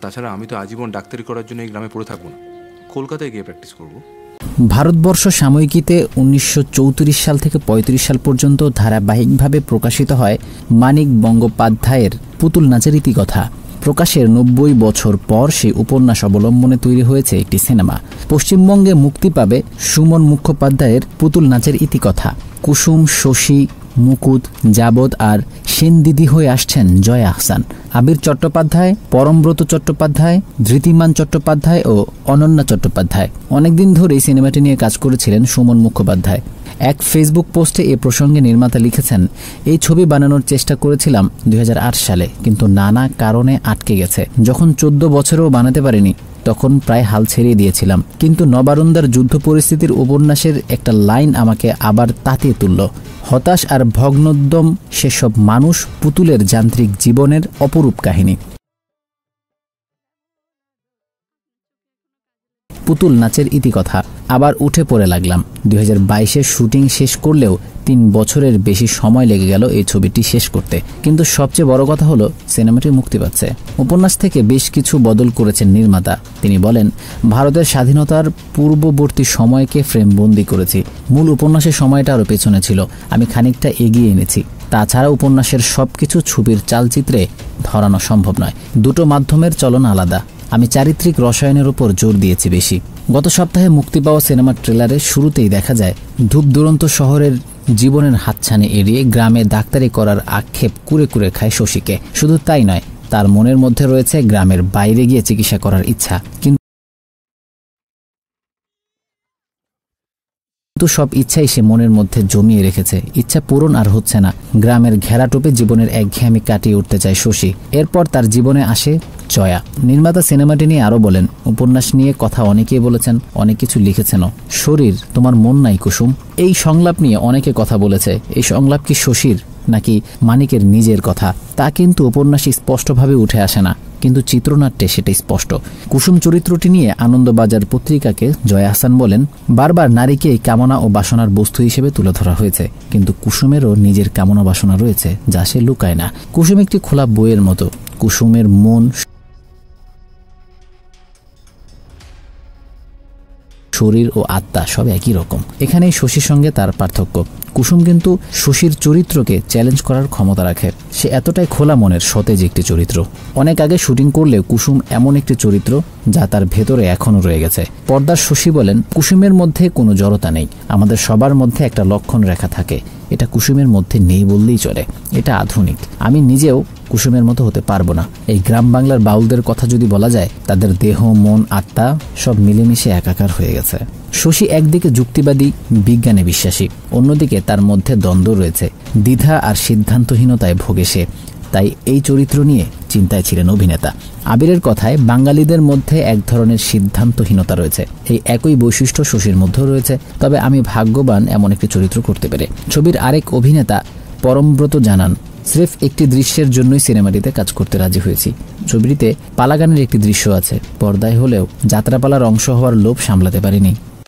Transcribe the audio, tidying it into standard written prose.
তাছাড়া আমি তো আজীবন ডাক্তারি করার জন্য এই গ্রামে পড়ে থাকবো না, কলকাতায় গিয়ে প্র্যাকটিস করব। ভারতবর্ষ সাময়িকীতে 1934 সাল থেকে 35 সাল পর্যন্ত ধারাবাহিকভাবে প্রকাশিত হয় মানিক বন্দ্যোপাধ্যায়ের পুতুল নাচের ইতিকথা। প্রকাশের 90 বছর পর সেই উপন্যাস অবলম্বনে তৈরি হয়েছে একটি সিনেমা। পশ্চিমবঙ্গে মুক্তি পাবে সুমন মুখোপাধ্যায়ের পুতুল নাচের ইতিকথা। কুসুম, শশী, মুকুদ, যাবদ আর সেন দিদি হয়ে আসছেন জয়া আহসান। আবির চট্টোপাধ্যায়, পরমব্রত চট্টোপাধ্যায়, ধৃতিমান চট্টোপাধ্যায় ও অনন্যা চট্টোপাধ্যায়। অনেকদিন ধরেই সিনেমাটি নিয়ে কাজ করেছিলেন সুমন মুখোপাধ্যায়। এক ফেসবুক পোস্টে এ প্রসঙ্গে নির্মাতা লিখেছেন, এই ছবি বানানোর চেষ্টা করেছিলাম 2008 সালে, কিন্তু নানা কারণে আটকে গেছে। যখন 14 বছরেও বানাতে পারিনি তখন প্রায় হাল ছেড়ে দিয়েছিলাম, কিন্তু নবারুন্দার যুদ্ধ পরিস্থিতির উপন্যাসের একটা লাইন আমাকে আবার তাতিয়ে তুলল। হতাশ আর ভগ্নোদ্যম সেসব মানুষ, পুতুলের যান্ত্রিক জীবনের অপরূপ কাহিনী। পুতুল নাচের ইতিকথা। আবার উঠে পড়ে লাগলাম। 2022-এর শুটিং শেষ করলেও 3 বছরের বেশি সময় লেগে গেল এই ছবিটি শেষ করতে। কিন্তু সবচেয়ে বড় কথা হলো সিনেমাটি মুক্তি পাচ্ছে। উপন্যাস থেকে বেশ কিছু বদল করেছেন নির্মাতা। তিনি বলেন, ভারতের স্বাধীনতার পূর্ববর্তী সময়কে ফ্রেমবন্দি করেছি। মূল উপন্যাসের সময়টা আরও পেছনে ছিল, আমি খানিকটা এগিয়ে এনেছি। তাছাড়া উপন্যাসের সবকিছু ছবির চালচিত্রে ধরানো সম্ভব নয়। দুটো মাধ্যমের চলন আলাদা। আমি চারিত্রিক রসায়নের উপর জোর দিয়েছি বেশি। গত সপ্তাহে মুক্তি পাওয়া সিনেমার ট্রেলারের শুরুতেই দেখা যায় ধূপ দুরন্ত শহরের জীবনের হাতছানি এড়িয়ে গ্রামে ডাক্তারি করার আক্ষেপ কুরে কুরে খায় শশীকে। শুধু তাই নয়, তার মনের মধ্যে রয়েছে গ্রামের বাইরে গিয়ে চিকিৎসা করার ইচ্ছা। কিন্তু সব ইচ্ছাই সে মনের মধ্যে জমিয়ে রেখেছে। ইচ্ছা পূরণ আর হচ্ছে না। গ্রামের ঘেরাটোপে জীবনের একঘেয়েমি কাটিয়ে উঠতে চায় শশী। এরপর তার জীবনে আসে জয়া। নির্মাতা সিনেমাটি নিয়ে আরও বলেন, উপন্যাস নিয়ে কথা অনেকেই বলেছেন, অনেক কিছু লিখেছেনও। শরীর তোমার মন নাই কুসুম, এই সংলাপ নিয়ে অনেকে কথা বলেছে। এই সংলাপ কি শশীর নাকি মানিকের নিজের কথা তা কিন্তু উপন্যাসে স্পষ্টভাবে উঠে আসে না, কিন্তু চিত্রনাট্যে সেটাই স্পষ্ট। কুসুম চরিত্রটি নিয়ে আনন্দবাজার পত্রিকাকে জয়া আহসান বলেন, বারবার নারীকে কামনা ও বাসনার বস্তু হিসেবে তুলে ধরা হয়েছে, কিন্তু কুসুমেরও নিজের কামনা বাসনা রয়েছে যা সে লুকায় না। কুসুম একটি খোলা বইয়ের মতো। কুসুমের মন, শরীর ও আত্মা সব একই রকম। এখানেই শশীর সঙ্গে তার পার্থক্য। কুসুম কিন্তু শশীর চরিত্রকে চ্যালেঞ্জ করার ক্ষমতা রাখে। সে এতটাই খোলা মনের, সতেজ একটি চরিত্র। অনেক আগে শুটিং করলেও কুসুম এমন একটি চরিত্র যা তার ভেতরে এখনও রয়ে গেছে। পর্দার শশী বলেন, কুসুমের মধ্যে কোনো জড়তা নেই। আমাদের সবার মধ্যে একটা লক্ষণ রেখা থাকে, এটা কুসুমের মধ্যে নেই বললেই চলে। এটা আধুনিক। আমি নিজেও কুসুমের মতো হতে পারবো না। এই গ্রাম বাংলার বাউলদের কথা যদি বলা যায়, তাদের দেহ, মন, আত্মা সব মিলেমিশে একাকার হয়ে গেছে। শশী একদিকে যুক্তিবাদী, বিজ্ঞানে বিশ্বাসী, অন্যদিকে তার মধ্যে দ্বন্দ্ব রয়েছে। দ্বিধা আর সিদ্ধান্তহীনতায় ভোগে সে। তাই এই চরিত্র নিয়ে চিন্তায় ছিলেন অভিনেতা। আবিরের কথায়, বাঙালিদের মধ্যে এক ধরনের সিদ্ধান্তহীনতা রয়েছে। এই একই বৈশিষ্ট্য শশীর মধ্যেও রয়েছে। তবে আমি ভাগ্যবান এমন একটি চরিত্র করতে পেরে। ছবির আরেক অভিনেতা পরমব্রত জানান, স্রেফ একটি দৃশ্যের জন্যই সিনেমাটিতে কাজ করতে রাজি হয়েছি। ছবিটিতে পালাগানের একটি দৃশ্য আছে। পর্দায় হলেও যাত্রাপালার অংশ হওয়ার লোভ সামলাতে পারিনি।